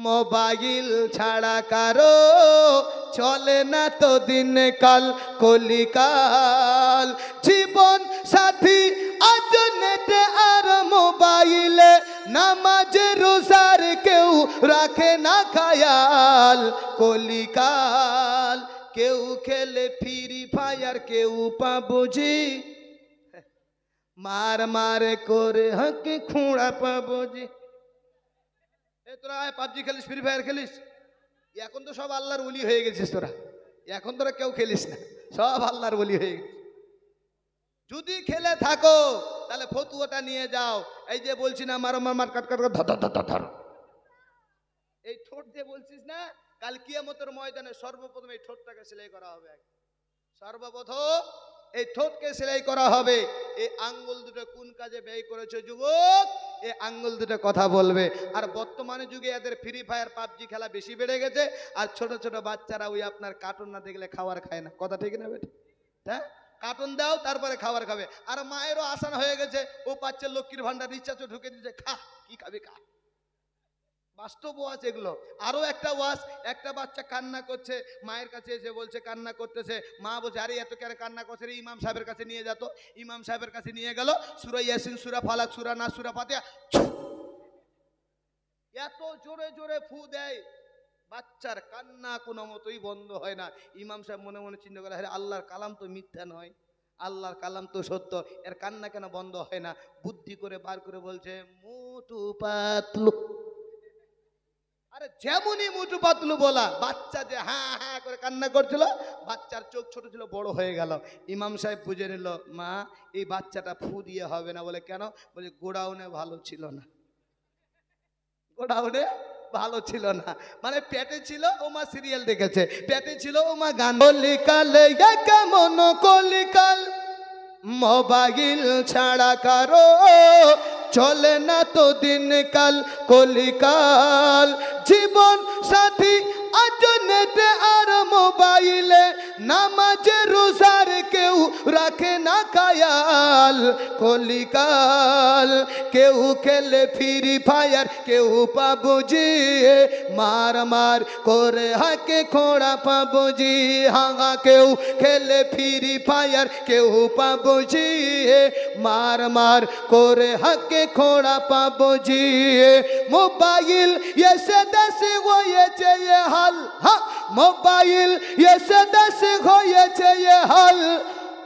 Mobile ছাড়া কারো চলে না তো দিন কাল কলিকাল। জীবন সাথী আজ নেটে আর মোবাইলে, নামাজ রোজার কেউ রাখে না খায়াল কলিকাল। কেউ খেলে ফ্রি ফায়ার, কেউ পাবজি, মার মারে করে হাঁকে খুঁড়া পাবজি। তোরা পাবজি খেলিস, ফ্রি ফায়ার খেলিস, এখন তো সব আল্লাহর ওলি হয়ে গেছিস তোরা। এখন তোরা কেউ খেলিস না, সব আল্লাহর ওলি হয়ে গেছিস। যদি খেলে থাকো তাহলে ফতুয়াটা নিয়ে যাও। এই যে বলছি না মার মার মার কাট কাট ধর, এই ঠোঁট দিয়ে বলছিস না, কাল কিয়ামতের ময়দানে সর্বপ্রথম এই ঠোঁটটাকে সেলাই করা হবে। সর্বপ্রথম এই ঠোঁটকে সেলাই করা হবে। এই আঙ্গুল দুটো কোন কাজে ব্যয় করেছে যুবক, এই আঙ্গুল দুটো কথা বলবে। আর বর্তমানে যুগে এদের ফ্রি ফায়ার পাবজি খেলা বেশি বেড়ে গেছে। আর ছোট ছোট বাচ্চারা ওই আপনার কার্টুন না দেখলে খাবার খায় না। কথা ঠিক না বেটা? হ্যাঁ, কার্টুন দাও তারপরে খাবার খাবে। আর মায়েরও আসান হয়ে গেছে, ও পাচ্ছে লক্ষ্মীর ভান্ডার রিচার্জও ঢুকে দিচ্ছে, খা কি খাবে খা। বাস্তব ওয়াজ এগুলো। আরো একটা ওয়াজ, একটা বাচ্চা কান্না করছে, মায়ের কাছে এসে বলছে কান্না করতেছে। মা বলছে আরে এত কেন কান্না করছে রে, ইমাম সাহেবের কাছে নিয়ে যেত। ইমাম সাহেবের কাছে নিয়ে গেল, সূরা ইয়াসিন, সূরা ফালাক, সূরা নাস, সূরা ফাতিহা, এত জোরে জোরে ফু দেয়, বাচ্চার কান্না কোনো মতোই বন্ধ হয় না। ইমাম সাহেব মনে মনে চিন্তা করে, আরে আল্লাহর কালাম তো মিথ্যা নয়, আল্লাহর কালাম তো সত্য, এর কান্না কেন বন্ধ হয় না? বুদ্ধি করে বার করে বলছে মুটু পাতলু। আরে যেমনই মুটু পাতলু বলা, বাচ্চা যে হ্যাঁ হ্যাঁ করে কান্না করছিল, বাচ্চার চোখ ছোট ছিল বড় হয়ে গেল। ইমাম সাহেব বুঝে নিল, মা এই বাচ্চাটা ফু দিয়ে হবে না। বলে কেন? বলে গোডাউনে ভালো ছিল না, গোডাউনে ভালো ছিল না। মানে পেটে ছিল, ও মা সিরিয়াল দেখেছে, পেটে ছিল ও মা গান। কলিকালে কেমন কলিকাল, মোবাইল ছাড়া কারো চলে না তো দিন কাল কলিকাল। জীবন সাথী আজ নেটে আর মোবাইলে, নামাজ রোজার কেউ রাখে না খায়াল কলিকাল। কেউ খেলে ফ্রি ফায়ার, কেউ পাবজি, মার মার করে হাঁকে খোঁড়া পাবজি। হাঁকা কেউ খেলে ফ্রি ফায়ার, কেউ পাবজি, মার মার করে হাঁকে খোঁড়া পাবজি। মোবাইল এসে দেশে হয়েছে এ হাল, হ্যাঁ মোবাইল এসে দেশে হয়েছে এ হাল।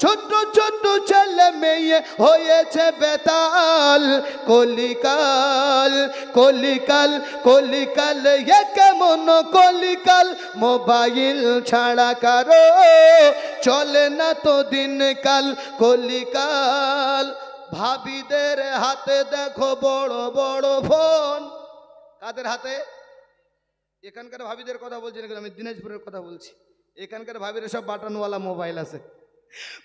ছোট ছোট ছেলে মেয়ে হয়েছে বেতাল কলিকাল কলিকাল কলিকাল। এ কেমন কলিকাল, মোবাইল ছাড়া কারো চলে না তো দিন কাল কলিকাল। ভাবিদের হাতে দেখো বড় বড় ফোন। কাদের হাতে? এখানকার ভাবিদের কথা বলছি না, আমি দিনাজপুরের কথা বলছি। এখানকার ভাবিরা সব বাটনওয়ালা মোবাইল আছে।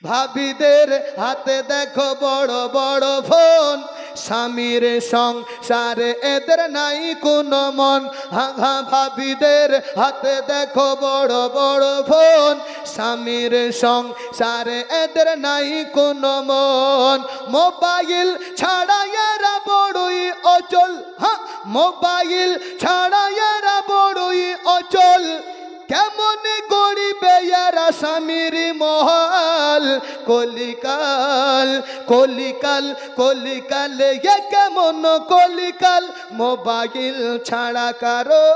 ভাবিদের হাতে দেখো বড় বড় ফোন, স্বামীর সংসারে এদের নাই কোনো মন। হা ভাবিদের হাতে দেখো বড় বড় ফোন, স্বামীর সংসারে এদের নাই কোনো মন। মোবাইল ছাড়া এরা বড়ই অচল, হ্যাঁ মোবাইল ছাড়া এরা বড়ই অচল। কেমন গরিবে এরা স্বামীর মহল কলিকাল কলিকাল কলিকাল। এ কেমন কলিকাল, মোবাইল ছাড়া কারো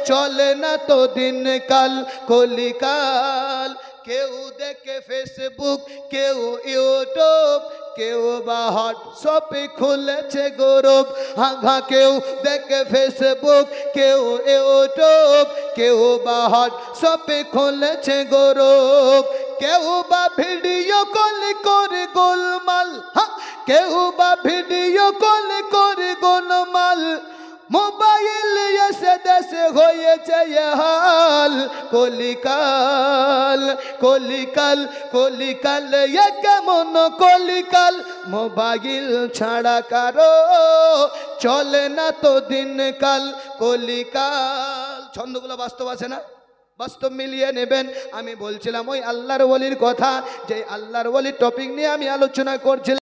চলে না তো দিন কাল কলিকাল। কেউ দেখে ফেসবুক, কেউ ইউটিউব, কেউ বা হোয়াটসঅ্যাপে খুলেছে গ্রুপ। হাঁ কেউ দেখে ফেসবুক, কেউ ইউটিউব, কেউ বা হোয়াটসঅ্যাপে খুলেছে গ্রুপ। কেউ বা ভিডিও কল করে গোলমাল, হ্যাঁ কেউ বা ভিডিও কল করে গোলমাল। মোবাইল এসে দেশে হয়েছে হাল কলিকাল কলিকাল কলিকাল। এ কেমন কলিকাল, মোবাইল ছাড়া কারো চলে না তো দিন কাল কলিকাল। ছন্দগুলো বাস্তব আছে না? বাস্তব মিলিয়ে নেবেন। আমি বলছিলাম ওই আল্লাহর ওলির কথা, যে আল্লাহর ওলির টপিক নিয়ে আমি আলোচনা করছিলাম।